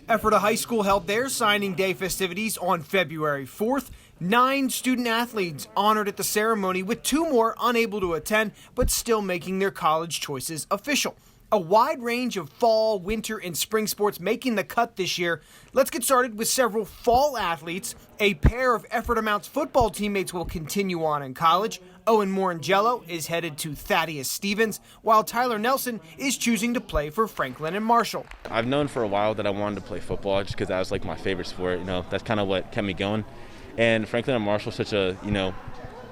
Ephrata High School held their signing day festivities on February 4th. 9 student athletes honored at the ceremony, with 2 more unable to attend but still making their college choices official. A wide range of fall, winter, and spring sports making the cut this year. Let's get started with several fall athletes. A pair of Ephrata Mounts football teammates will continue on in college. Owen Morangello is headed to Thaddeus Stevens, while Tyler Nelson is choosing to play for Franklin and Marshall. I've known for a while that I wanted to play football just because that was like my favorite sport. That's kind of what kept me going. And Franklin and Marshall is such a,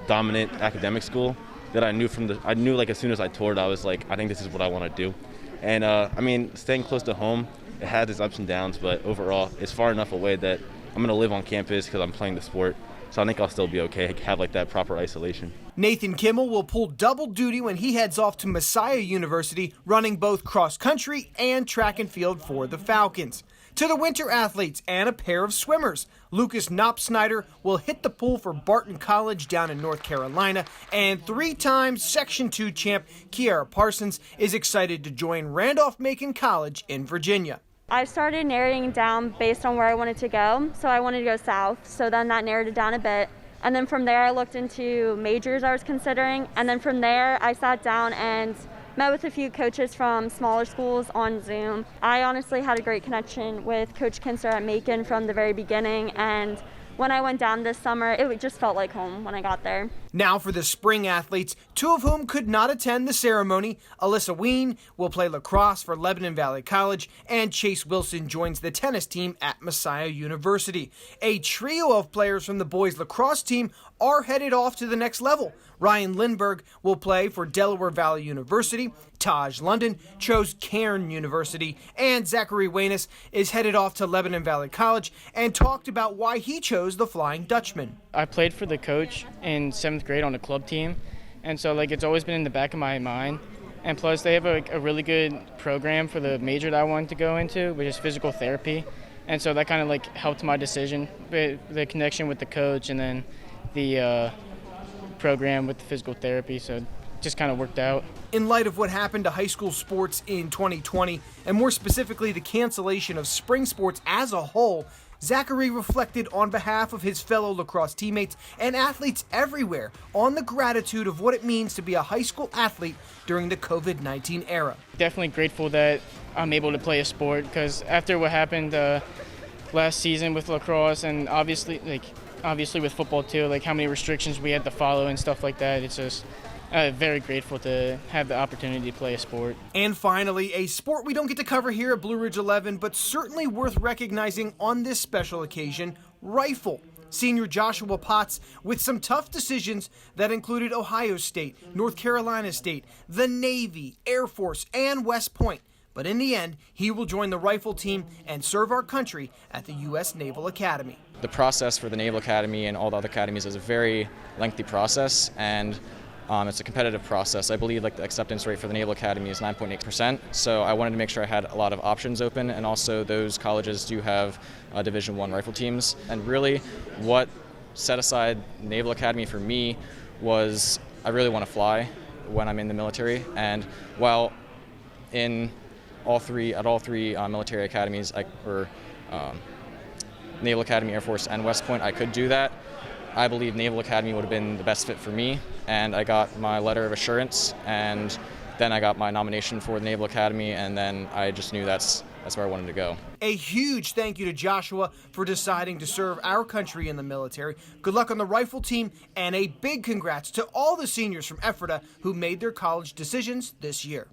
dominant academic school that I knew like as soon as I toured, I was like, I think this is what I want to do. And staying close to home, it had its ups and downs, but overall, it's far enough away that I'm going to live on campus because I'm playing the sport. So I think I'll still be okay, have like that proper isolation. Nathan Kimmel will pull double duty when he heads off to Messiah University, running both cross country and track and field for the Falcons. To the winter athletes and a pair of swimmers, Lucas Knopf-Snyder will hit the pool for Barton College down in North Carolina, and 3-time Section 2 champ Kiara Parsons is excited to join Randolph-Macon College in Virginia. I started narrowing down based on where I wanted to go, so I wanted to go south, so then that narrowed it down a bit. And then from there I looked into majors I was considering, and then from there I sat down and met with a few coaches from smaller schools on Zoom. I honestly had a great connection with Coach Kinster at Macon from the very beginning, and when I went down this summer, it just felt like home when I got there. Now for the spring athletes, 2 of whom could not attend the ceremony. Alyssa Ween will play lacrosse for Lebanon Valley College, and Chase Wilson joins the tennis team at Messiah University. A trio of players from the boys lacrosse team are headed off to the next level. Ryan Lindbergh will play for Delaware Valley University. Taj London chose Cairn University, and Zachary Wayness is headed off to Lebanon Valley College and talked about why he chose the Flying Dutchman. I played for the coach in 7th grade on a club team, and so it's always been in the back of my mind. And plus they have a really good program for the major that I wanted to go into, which is physical therapy. And so that kind of helped my decision, the connection with the coach and then the program with the physical therapy, so it just kind of worked out. In light of what happened to high school sports in 2020, and more specifically the cancellation of spring sports as a whole, Zachary reflected on behalf of his fellow lacrosse teammates and athletes everywhere on the gratitude of what it means to be a high school athlete during the COVID-19 era. Definitely grateful that I'm able to play a sport, because after what happened last season with lacrosse, and obviously with football too, how many restrictions we had to follow and stuff like that, it's just very grateful to have the opportunity to play a sport. And finally, a sport we don't get to cover here at Blue Ridge 11, but certainly worth recognizing on this special occasion, rifle. Senior Joshua Potts with some tough decisions that included Ohio State, North Carolina State, the Navy, Air Force, and West Point. But in the end, he will join the rifle team and serve our country at the U.S. Naval Academy. The process for the Naval Academy and all the other academies is a very lengthy process, and it's a competitive process. I believe the acceptance rate for the Naval Academy is 9.8%, so I wanted to make sure I had a lot of options open, and also those colleges do have Division I rifle teams. And really what set aside Naval Academy for me was I really want to fly when I'm in the military, and while in all three military academies, Naval Academy, Air Force, and West Point, I could do that. I believe Naval Academy would have been the best fit for me, and I got my letter of assurance, and then I got my nomination for the Naval Academy, and then I just knew that's where I wanted to go. A huge thank you to Joshua for deciding to serve our country in the military. Good luck on the rifle team, and a big congrats to all the seniors from Ephrata who made their college decisions this year.